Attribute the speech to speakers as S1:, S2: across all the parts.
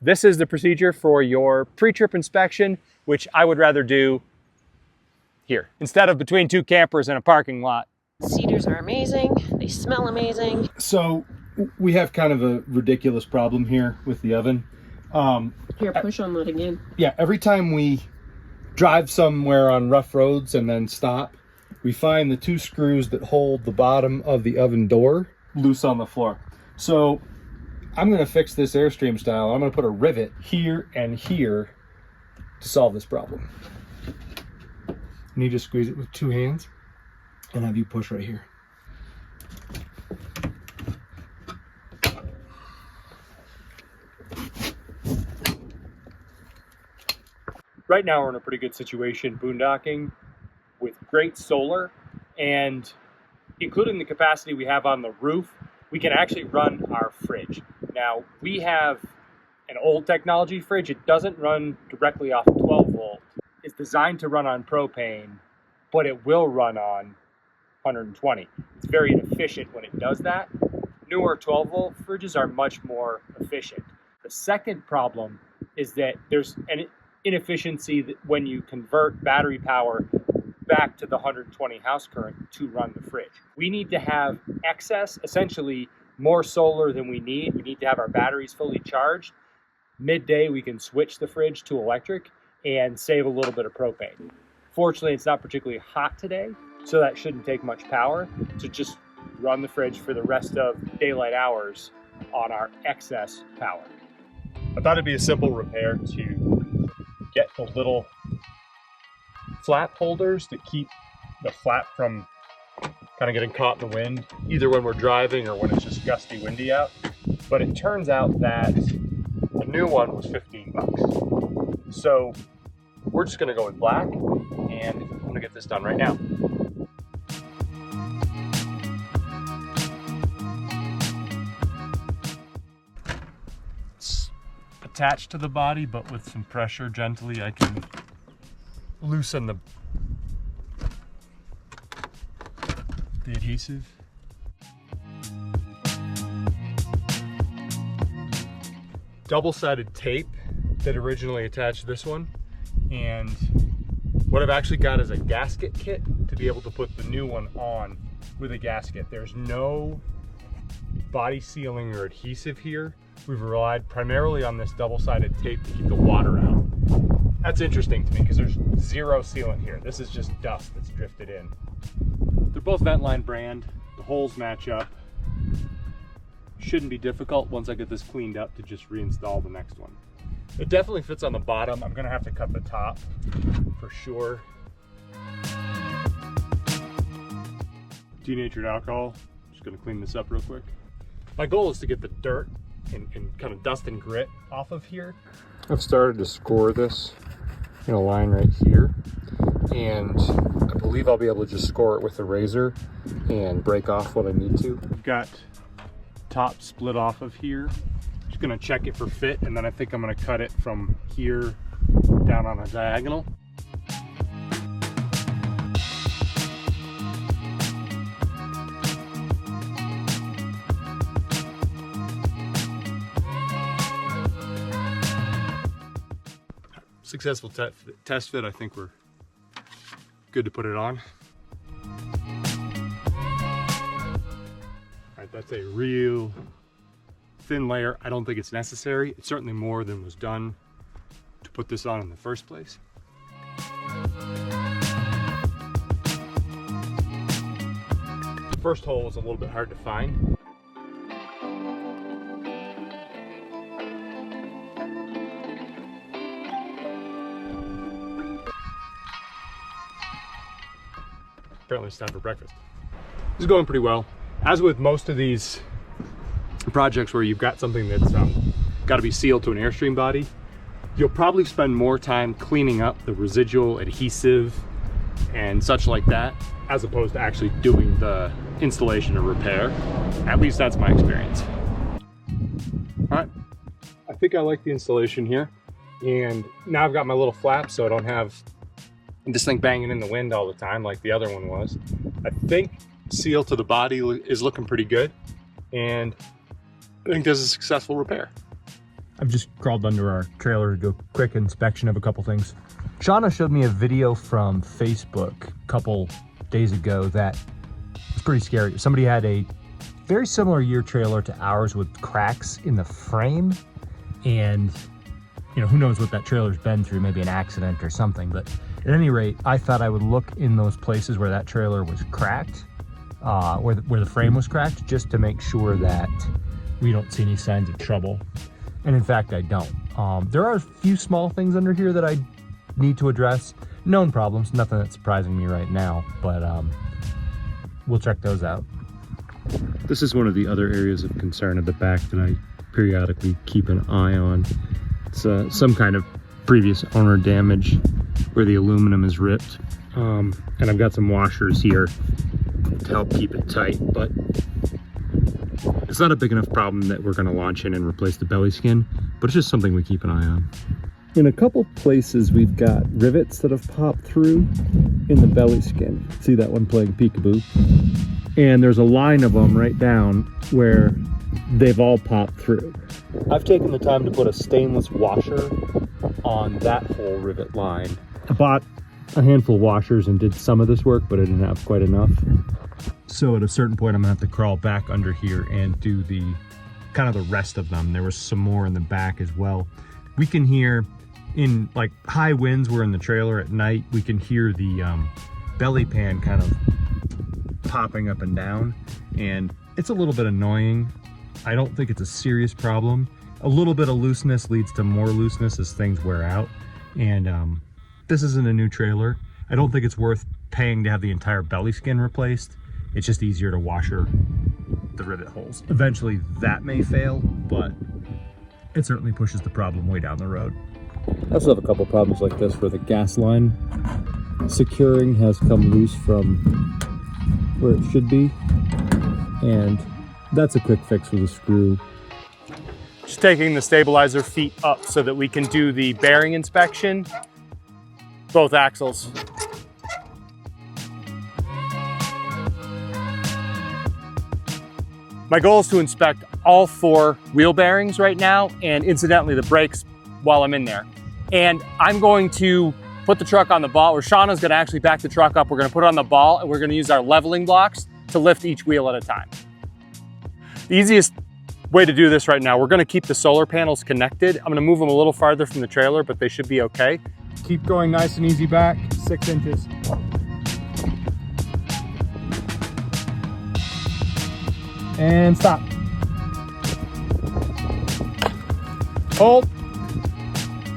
S1: This is the procedure for your pre-trip inspection, which I would rather do here instead of between two campers in a parking lot.
S2: Cedars are amazing. They smell amazing.
S3: So we have kind of a ridiculous problem here with the oven.
S2: Here, push on that again.
S3: Yeah, every time we drive somewhere on rough roads and then stop, we find the two screws that hold the bottom of the oven door loose on the floor. So I'm going to fix this Airstream style. I'm going to put a rivet here and here to solve this problem. And you just squeeze it with two hands and have you push right here.
S1: Right now we're in a pretty good situation boondocking with great solar, and including the capacity we have on the roof, we can actually run our fridge. Now we have an old technology fridge. It doesn't run directly off 12 volt. It's designed to run on propane, but it will run on 120. It's very inefficient when it does that. Newer 12 volt fridges are much more efficient. The second problem is that there's an inefficiency that when you convert battery power back to the 120 house current to run the fridge. We need to have excess, essentially more solar than we need. We need to have our batteries fully charged. Midday, we can switch the fridge to electric and save a little bit of propane. Fortunately, it's not particularly hot today, so that shouldn't take much power to just run the fridge for the rest of daylight hours on our excess power. I thought it'd be a simple repair to get the little flap holders that keep the flap from kind of getting caught in the wind, either when we're driving or when it's just gusty windy out. But it turns out that the new one was 15 bucks. So we're just gonna go with black, and I'm gonna get this done right now. It's attached to the body, but with some pressure gently I can loosen the adhesive. Double-sided tape that originally attached this one, and what I've actually got is a gasket kit to be able to put the new one on with a gasket. There's no body sealing or adhesive here. We've relied primarily on this double-sided tape to keep the water out. That's interesting to me because there's zero sealant here. This is just dust that's drifted in. They're both Ventline brand. The holes match up. Shouldn't be difficult once I get this cleaned up to just reinstall the next one. It definitely fits on the bottom. I'm gonna have to cut the top for sure. Denatured alcohol. Just gonna clean this up real quick. My goal is to get the dirt and kind of dust and grit off of here. I've started to score this in a line right here, and I believe I'll be able to just score it with a razor and break off what I need to. I've got top split off of here. Just gonna check it for fit, and then I think I'm gonna cut it from here down on a diagonal. Successful test fit. I think we're good to put it on. All right, that's a real thin layer. I don't think it's necessary. It's certainly more than was done to put this on in the first place. The first hole was a little bit hard to find. Apparently it's time for breakfast. This is going pretty well. As with most of these projects where you've got something that's got to be sealed to an Airstream body, you'll probably spend more time cleaning up the residual adhesive and such like that, as opposed to actually doing the installation or repair. At least that's my experience. All right, I think I like the installation here. And now I've got my little flap so I don't have this thing banging in the wind all the time like the other one was. I think seal to the body is looking pretty good, and I think this is a successful repair. I've just crawled under our trailer to do a quick inspection of a couple things. Shauna showed me a video from Facebook a couple days ago that was pretty scary. Somebody had a very similar year trailer to ours with cracks in the frame, and you know, who knows what that trailer's been through, maybe an accident or something. But at any rate, I thought I would look in those places where that trailer was cracked, where the frame was cracked, just to make sure that we don't see any signs of trouble. And in fact, I don't. There are a few small things under here that I need to address. Known problems, nothing that's surprising me right now, but we'll check those out. This is one of the other areas of concern at the back that I periodically keep an eye on. It's some kind of previous owner damage where the aluminum is ripped. And I've got some washers here to help keep it tight, but it's not a big enough problem that we're going to launch in and replace the belly skin, but it's just something we keep an eye on. In a couple places, we've got rivets that have popped through in the belly skin. See that one playing peekaboo? And there's a line of them right down where they've all popped through. I've taken the time to put a stainless washer on that whole rivet line. I bought a handful of washers and did some of this work, but I didn't have quite enough. So at a certain point, I'm gonna have to crawl back under here and do the kind of the rest of them. There was some more in the back as well. We can hear, in like high winds, we're in the trailer at night, we can hear the belly pan kind of popping up and down, and it's a little bit annoying. I don't think it's a serious problem. A little bit of looseness leads to more looseness as things wear out, and this isn't a new trailer. I don't think it's worth paying to have the entire belly skin replaced. It's just easier to washer the rivet holes. Eventually that may fail, but it certainly pushes the problem way down the road. I also have a couple problems like this where the gas line securing has come loose from where it should be, and that's a quick fix with a screw. Just taking the stabilizer feet up so that we can do the bearing inspection, both axles. My goal is to inspect all 4 wheel bearings right now, and incidentally the brakes while I'm in there. And I'm going to put the truck on the ball, or Shauna's gonna actually back the truck up. We're gonna put it on the ball, and we're gonna use our leveling blocks to lift each wheel at a time. The easiest way to do this right now, we're gonna keep the solar panels connected. I'm gonna move them a little farther from the trailer, but they should be okay. Keep going nice and easy back, 6 inches. And stop. Hold.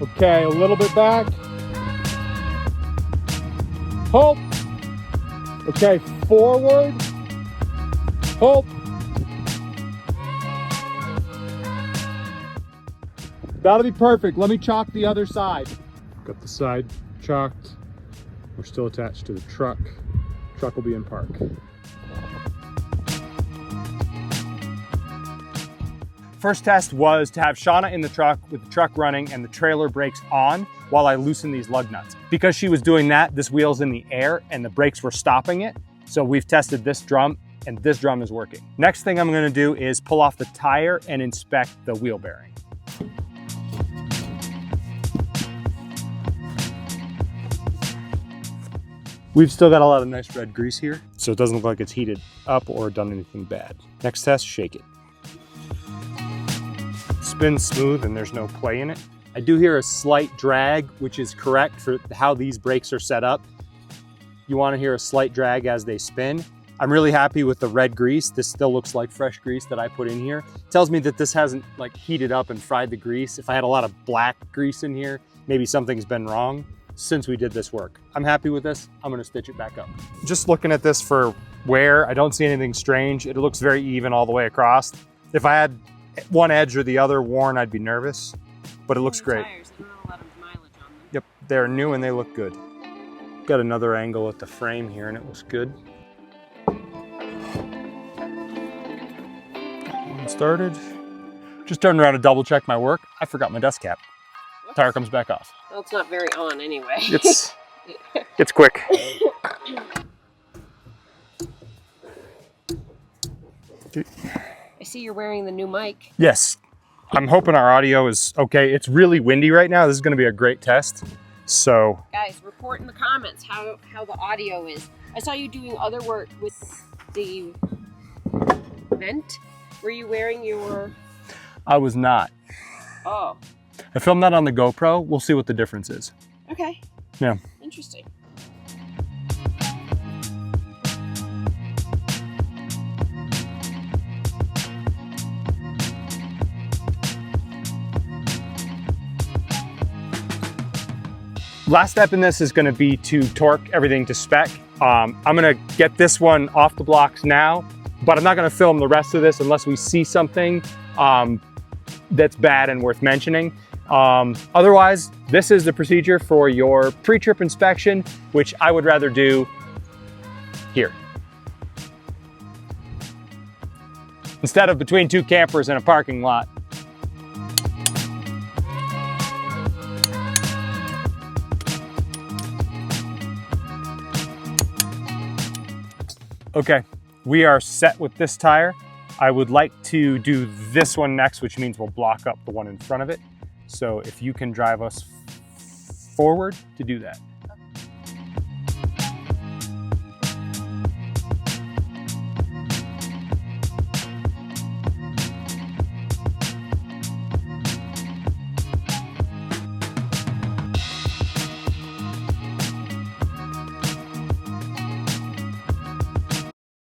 S1: Okay, a little bit back. Hold. Okay, forward. Hold. That'll be perfect. Let me chalk the other side. Got the side chalked. We're still attached to the truck. Truck will be in park. First test was to have Shauna in the truck with the truck running and the trailer brakes on while I loosen these lug nuts. Because she was doing that, this wheel's in the air and the brakes were stopping it. So we've tested this drum and this drum is working. Next thing I'm gonna do is pull off the tire and inspect the wheel bearing. We've still got a lot of nice red grease here, so it doesn't look like it's heated up or done anything bad. Next test, shake it. Spins smooth and there's no play in it. I do hear a slight drag, which is correct for how these brakes are set up. You want to hear a slight drag as they spin. I'm really happy with the red grease. This still looks like fresh grease that I put in here. It tells me that this hasn't like heated up and fried the grease. If I had a lot of black grease in here, maybe something's been wrong since we did this work. I'm happy with this. I'm gonna stitch it back up. Just looking at this for wear, I don't see anything strange. It looks very even all the way across. If I had one edge or the other worn, I'd be nervous, but it looks great.
S2: Tires, they don't have a lot of mileage on them.
S1: Yep, they're new and they look good. Got another angle at the frame here and it looks good. Started. Just turned around to double check my work. I forgot my dust cap. Tire comes back off.
S2: Well, it's not very on anyway.
S1: It's quick.
S2: I see you're wearing the new mic.
S1: Yes. I'm hoping our audio is okay. It's really windy right now. This is gonna be a great test. So,
S2: Guys, report in the comments how the audio is. I saw you doing other work with the vent. Were you wearing your...
S1: I was not.
S2: Oh,
S1: I filmed that on the GoPro. We'll see what the difference is.
S2: okay.
S1: Yeah.
S2: Interesting.
S1: Last step in this is going to be to torque everything to spec. I'm going to get this one off the blocks now, but I'm not going to film the rest of this unless we see something that's bad and worth mentioning. Otherwise, this is the procedure for your pre-trip inspection, which I would rather do here, instead of between two campers in a parking lot. Okay, we are set with this tire. I would like to do this one next, which means we'll block up the one in front of it. So if you can drive us forward to do that.